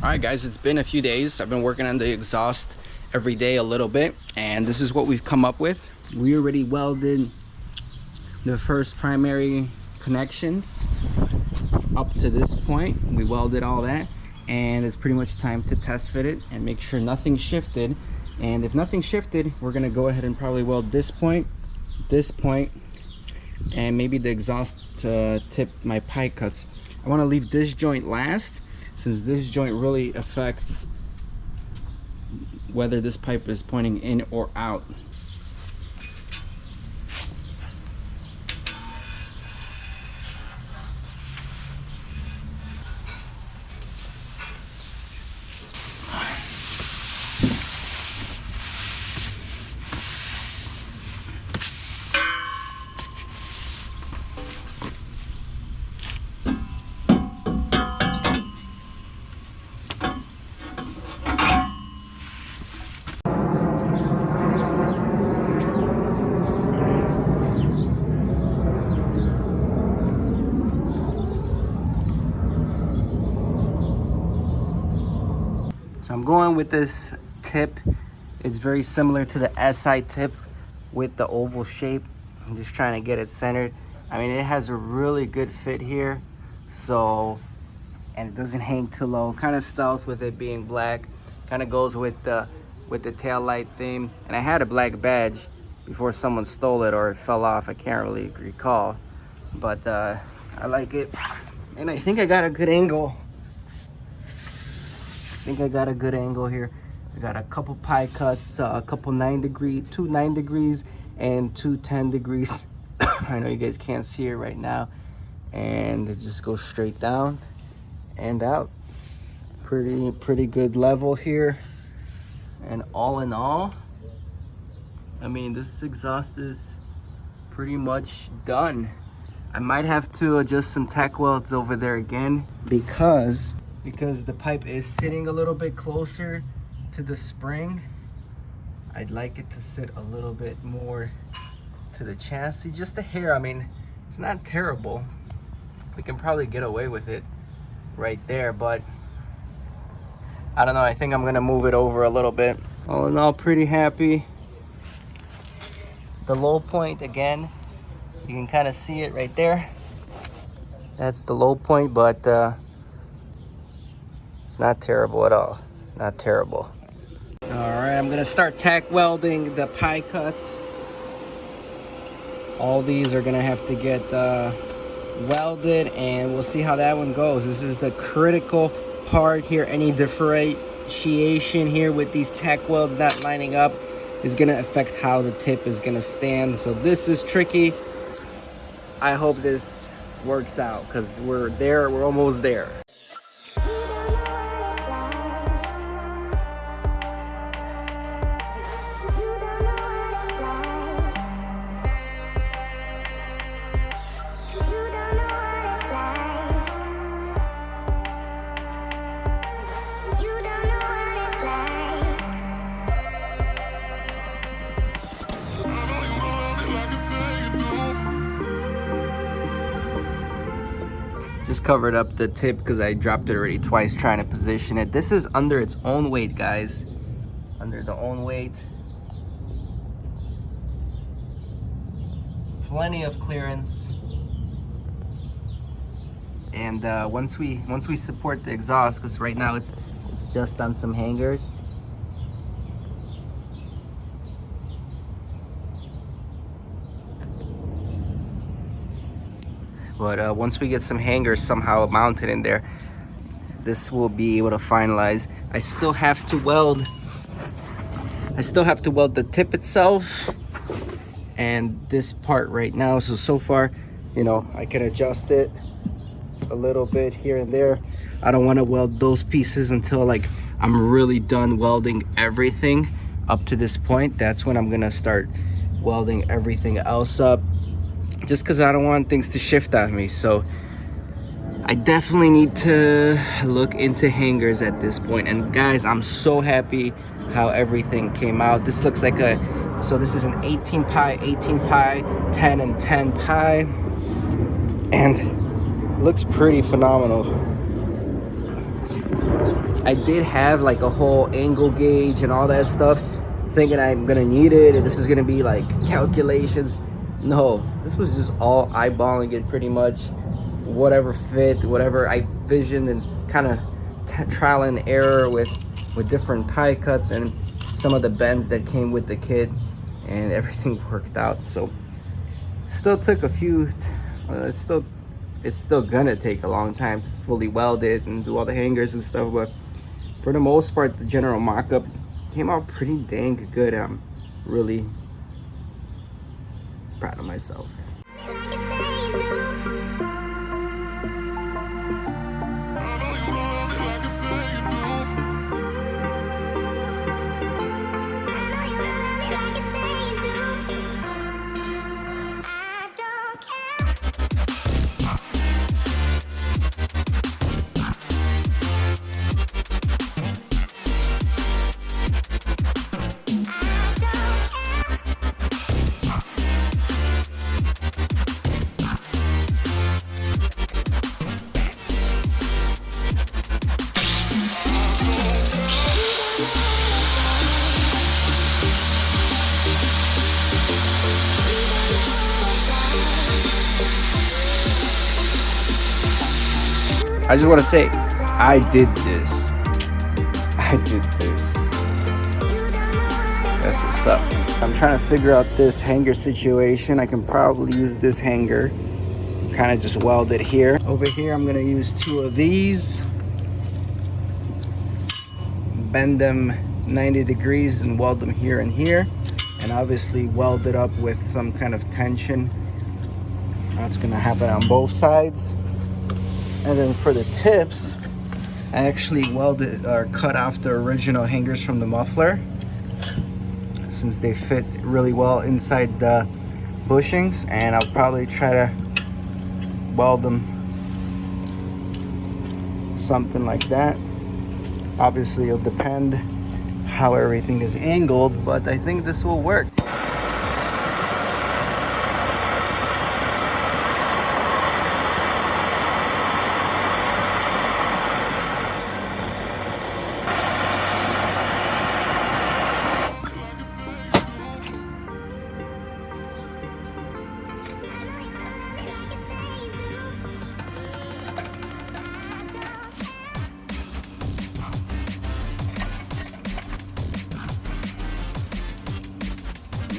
All right, guys, it's been a few days. I've been working on the exhaust every day a little bit, and this is what we've come up with. We already welded the first primary connections up to this point. We welded all that, and it's pretty much time to test fit it and make sure nothing shifted. And if nothing shifted, we're gonna go ahead and probably weld this point, and maybe the exhaust tip, my pipe cuts. I want to leave this joint last, since this joint really affects whether this pipe is pointing in or out. So I'm going with this tip. It's very similar to the SI tip with the oval shape. I'm just trying to get it centered. I mean, it has a really good fit here. So, and it doesn't hang too low. Kind of stealth with it being black. Kind of goes with the tail light theme. And I had a black badge before someone stole it or it fell off. I can't really recall. But I like it. And I think I got a good angle. I got a couple pie cuts, a couple 9 degree, 2 9 degrees and 2 10 degrees. I know you guys can't see it right now, and it just goes straight down and out. Pretty good level here. And all in all, I mean, this exhaust is pretty much done. I might have to adjust some tack welds over there again because the pipe is sitting a little bit closer to the spring. I'd like it to sit a little bit more to the chassis, just a hair. I mean, it's not terrible. We can probably get away with it right there, but I don't know. I think I'm gonna move it over a little bit. All in all, pretty happy. The low point, again, you can kind of see it right there. That's the low point, but it's not terrible at all. Not terrible. All right, I'm gonna start tack welding the pie cuts. All these are gonna have to get welded, and we'll see how that one goes. This is the critical part here. Any differentiation here with these tack welds not lining up is gonna affect how the tip is gonna stand. So this is tricky. I hope this works out, because we're almost there. Just covered up the tip because I dropped it already twice trying to position it. This is under its own weight, guys. Under the own weight. Plenty of clearance. And once we support the exhaust, because right now it's just on some hangers. But once we get some hangers somehow mounted in there, this will be able to finalize. I still have to weld the tip itself and this part right now. So far, you know, I can adjust it a little bit here and there. I don't want to weld those pieces until like I'm really done welding everything up to this point. That's when I'm gonna start welding everything else up, just because I don't want things to shift on me. So I definitely need to look into hangers at this point. And guys, I'm so happy how everything came out. This looks like so this is an 18 pie, 10 and 10 pie, and looks pretty phenomenal. I did have like a whole angle gauge and all that stuff, thinking I'm gonna need it and this is gonna be like calculations. No, this was just all eyeballing it pretty much. Whatever fit, whatever I visioned, and kind of trial and error with different pie cuts and some of the bends that came with the kit, and everything worked out. So still took a few, it's still gonna take a long time to fully weld it and do all the hangers and stuff, but for the most part the general mock-up came out pretty dang good. I'm really proud of myself. I just want to say, I did this. That's what's up. I'm trying to figure out this hanger situation. I can probably use this hanger, kind of just weld it here. Over here, I'm gonna use 2 of these, bend them 90 degrees and weld them here and here, and obviously weld it up with some kind of tension. That's gonna happen on both sides. And then for the tips, I actually welded or cut off the original hangers from the muffler, since they fit really well inside the bushings, and I'll probably try to weld them something like that. Obviously it'll depend how everything is angled, but I think this will work.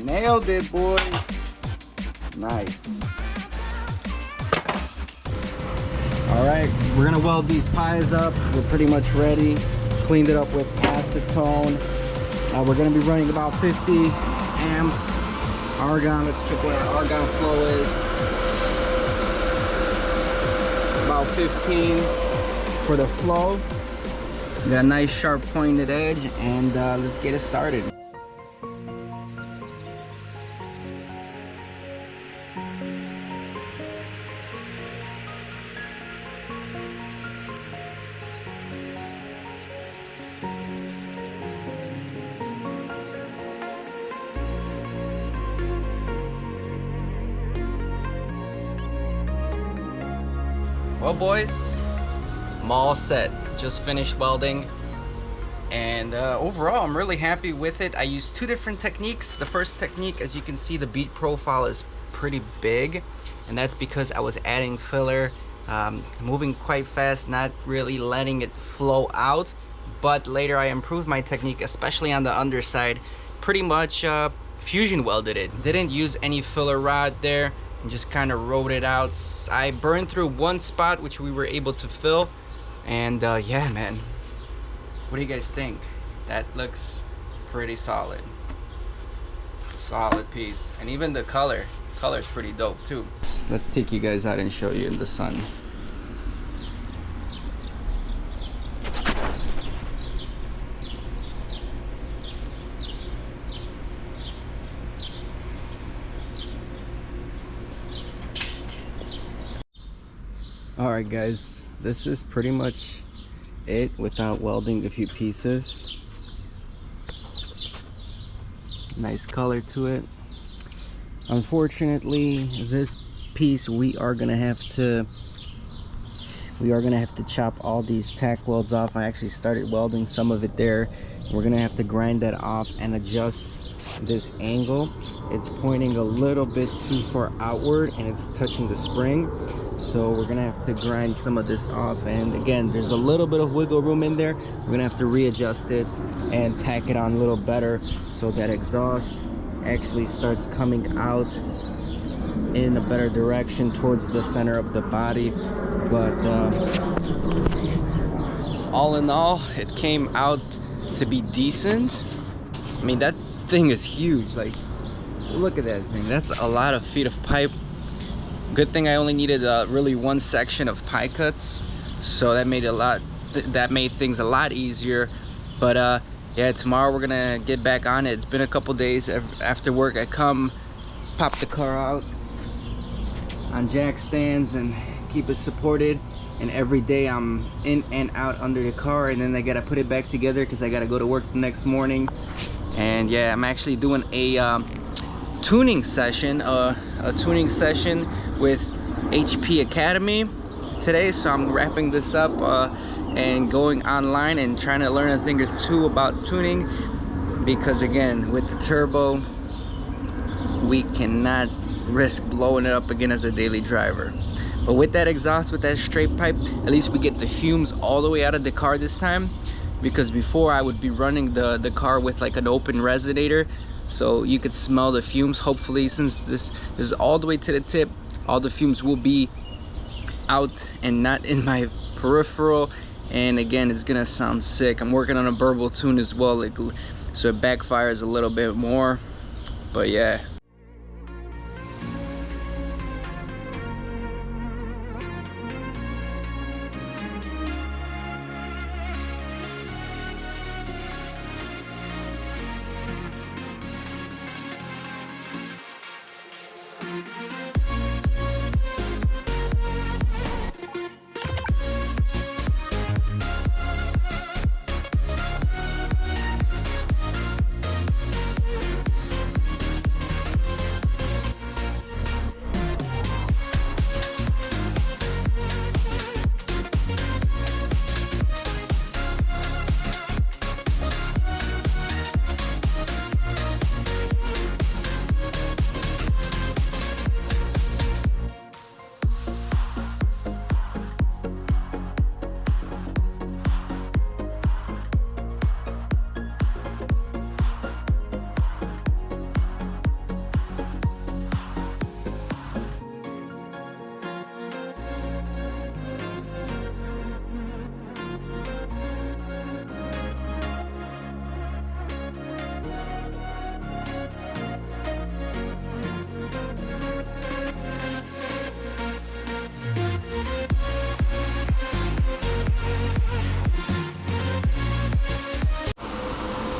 Nailed it, boys. Nice. All right, we're gonna weld these pies up. We're pretty much ready. Cleaned it up with acetone. We're gonna be running about 50 amps argon. Let's check what our argon flow is. About 15 for the flow. Got a nice sharp pointed edge, and let's get it started. Well, boys, I'm all set. Just finished welding, and overall I'm really happy with it. I used 2 different techniques. The first technique, as you can see, the bead profile is pretty big, and that's because I was adding filler, moving quite fast, not really letting it flow out. But later I improved my technique, especially on the underside. Pretty much fusion welded it. Didn't use any filler rod there, and just kind of wrote it out. I burned through 1 spot, which we were able to fill, and yeah, man, what do you guys think? That looks pretty solid piece. And even the color's pretty dope too. Let's take you guys out and show you in the sun. Alright guys, this is pretty much it without welding a few pieces. Nice color to it. Unfortunately, this piece we are gonna have to we are gonna have to chop all these tack welds off. I actually started welding some of it there. We're gonna have to grind that off and adjust this angle. It's pointing a little bit too far outward and it's touching the spring, so we're gonna have to grind some of this off. And again, there's a little bit of wiggle room in there. We're gonna have to readjust it and tack it on a little better so that exhaust actually starts coming out in a better direction towards the center of the body. But all in all, it came out to be decent. I mean, that thing is huge. Like, look at that thing. That's a lot of feet of pipe. Good thing I only needed really one section of pie cuts, so that made that made things a lot easier. But yeah, tomorrow we're gonna get back on it. It's been a couple days. After work I come, pop the car out on jack stands and keep it supported, and every day I'm in and out under the car, and then I gotta put it back together because I gotta go to work the next morning. And yeah, I'm actually doing a tuning session with HP Academy today, so I'm wrapping this up and going online and trying to learn a thing or two about tuning, because again, with the turbo we cannot risk blowing it up again as a daily driver. But with that exhaust, with that straight pipe, at least we get the fumes all the way out of the car this time, because before I would be running the car with like an open resonator, so you could smell the fumes. Hopefully, since this is all the way to the tip, all the fumes will be out and not in my peripheral. And again, it's gonna sound sick. I'm working on a burble tune as well, like, so it backfires a little bit more. But yeah.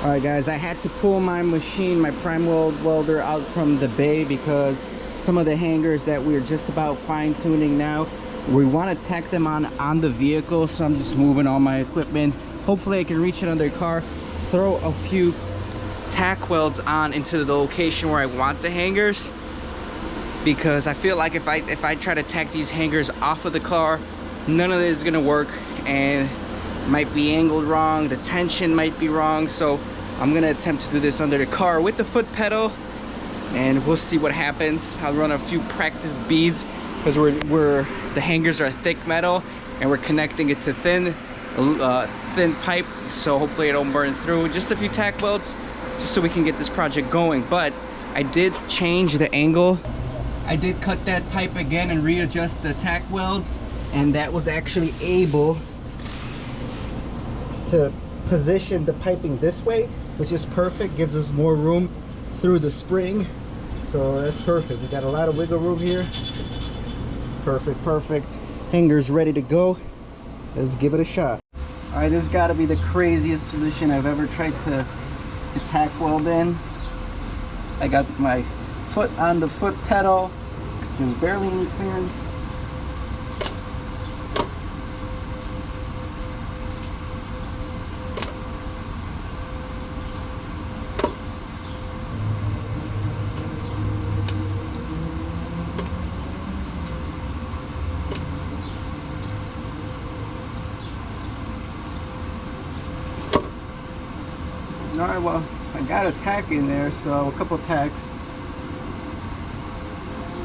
Alright guys, I had to pull my machine, my prime welder, out from the bay because some of the hangers that we're just about fine-tuning now, we want to tack them on the vehicle. So I'm just moving all my equipment. Hopefully I can reach it under the car, throw a few tack welds on into the location where I want the hangers, because I feel like if I try to tack these hangers off of the car, none of this is gonna work, and might be angled wrong, the tension might be wrong. So I'm gonna attempt to do this under the car with the foot pedal, and we'll see what happens. I'll run a few practice beads because the hangers are thick metal and we're connecting it to thin pipe, so hopefully it don't burn through. Just a few tack welds just so we can get this project going. But I did change the angle. I did cut that pipe again and readjust the tack welds, and that was actually able to position the piping this way, which is perfect, gives us more room through the spring. So that's perfect. We got a lot of wiggle room here. Perfect. Hangers ready to go. Let's give it a shot. All right, this has got to be the craziest position I've ever tried to tack weld in. I got my foot on the foot pedal. There's barely any clearance. All right, well, I got a tack in there, so a couple tacks.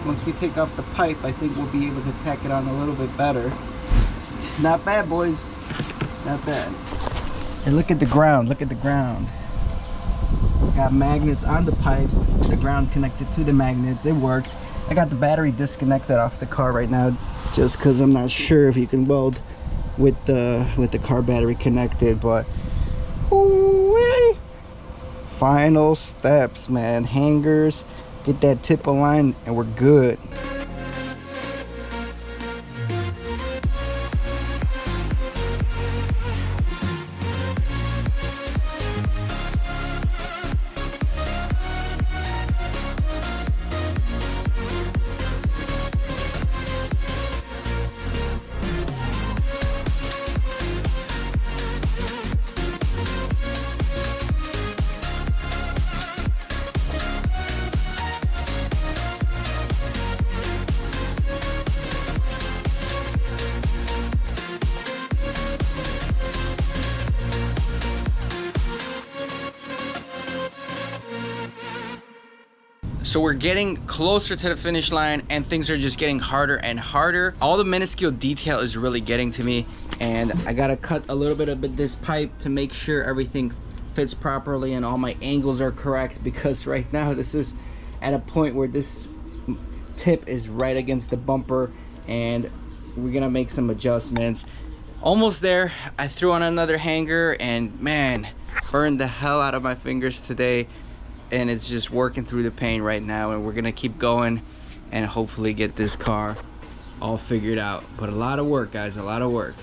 Once we take off the pipe, I think we'll be able to tack it on a little bit better. Not bad, boys. Not bad. And look at the ground. Look at the ground. Got magnets on the pipe. The ground connected to the magnets. It worked. I got the battery disconnected off the car right now, just because I'm not sure if you can weld with the car battery connected. But ooh-wee. Final steps, man. Hangers. Get that tip aligned, and we're good. So we're getting closer to the finish line, and things are just getting harder and harder. All the minuscule detail is really getting to me, and I gotta cut a little bit of this pipe to make sure everything fits properly and all my angles are correct, because right now this is at a point where this tip is right against the bumper, and we're gonna make some adjustments. Almost there. I threw on another hanger, and man, burned the hell out of my fingers today. And it's just working through the pain right now, and we're gonna keep going and hopefully get this car all figured out. But a lot of work, guys, a lot of work.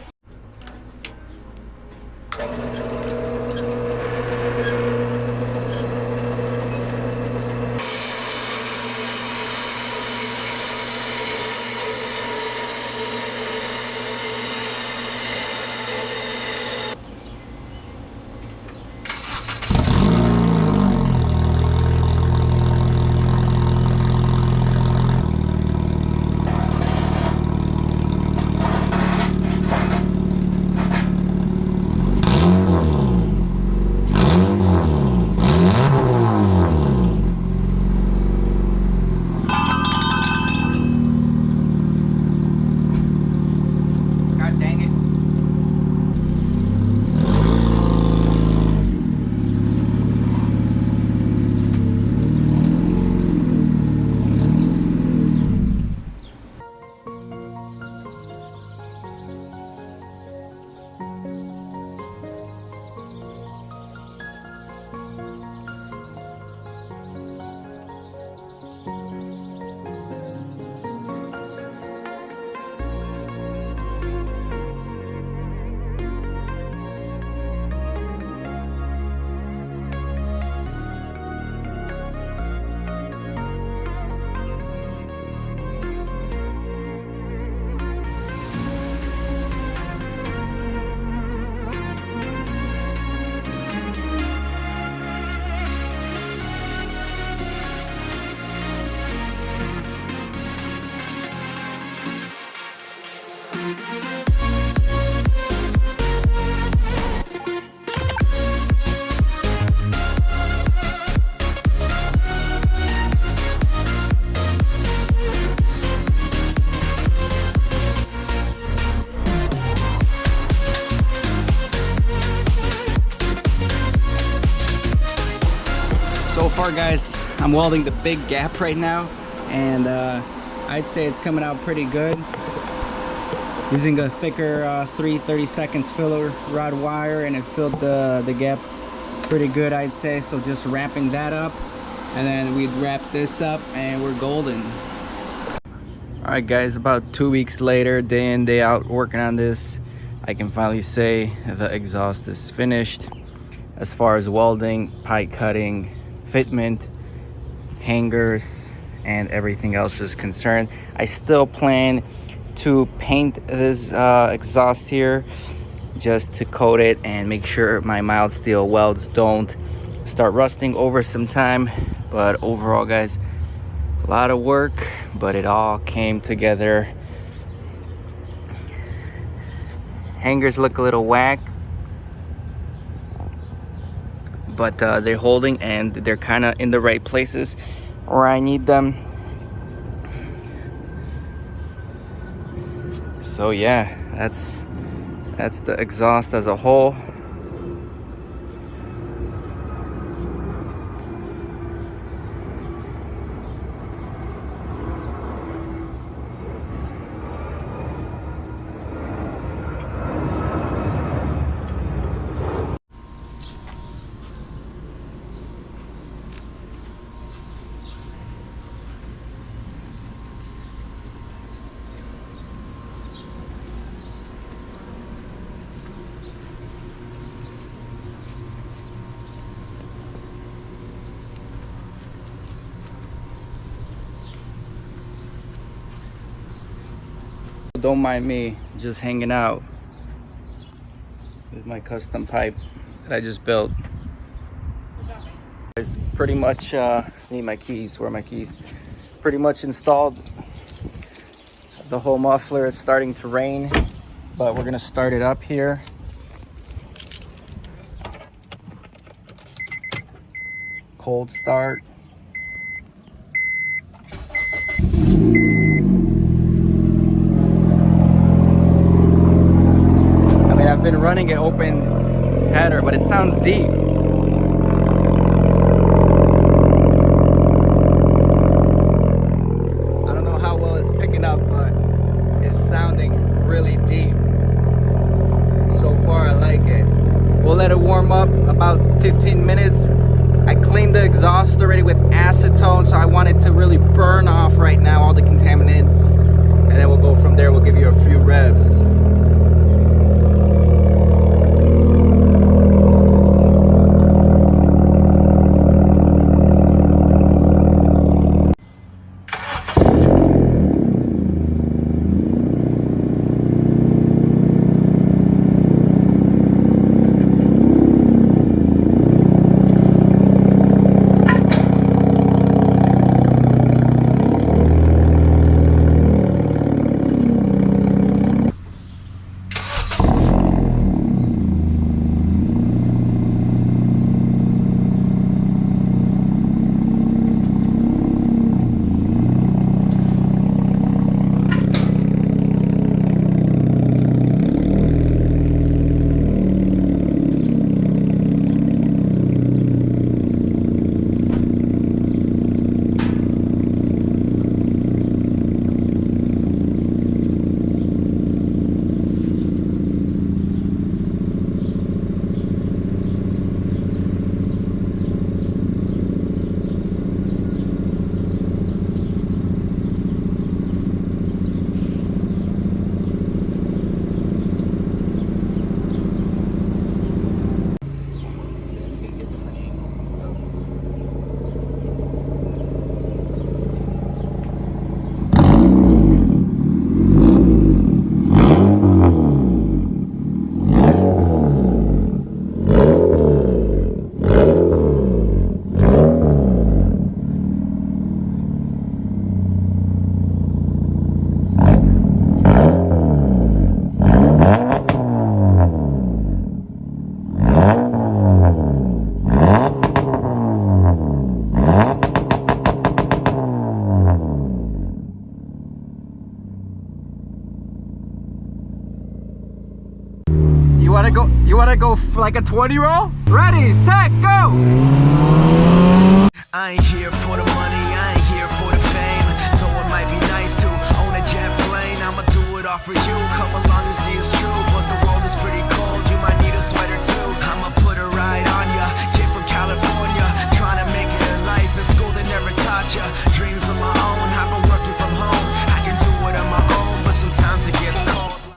So far, guys, I'm welding the big gap right now, and I'd say it's coming out pretty good. Using a thicker 3/32 filler rod wire, and it filled the gap pretty good, I'd say. So just wrapping that up, and then we'd wrap this up, and we're golden. All right, guys, about 2 weeks later, day in, day out, working on this, I can finally say the exhaust is finished. As far as welding, pipe cutting, fitment, hangers, and everything else is concerned, I still plan to paint this exhaust here, just to coat it and make sure my mild steel welds don't start rusting over some time. But overall, guys, a lot of work, but it all came together. Hangers look a little whack. but they're holding and they're kind of in the right places where I need them. So yeah, that's the exhaust as a whole. Don't mind me just hanging out with my custom pipe that I just built. It's pretty much need my keys. Where are my keys? Pretty much installed the whole muffler. It's starting to rain, but we're gonna start it up here. Cold start. I've been running it open header, but it sounds deep. I don't know how well it's picking up, but it's sounding really deep. So far, I like it. We'll let it warm up about 15 minutes. I cleaned the exhaust already with acetone, so I want it to really burn off right now, all the contaminants. And then we'll go from there. We'll give you a few revs. You wanna go like a 20 roll? Ready, set, go! I ain't here for the money.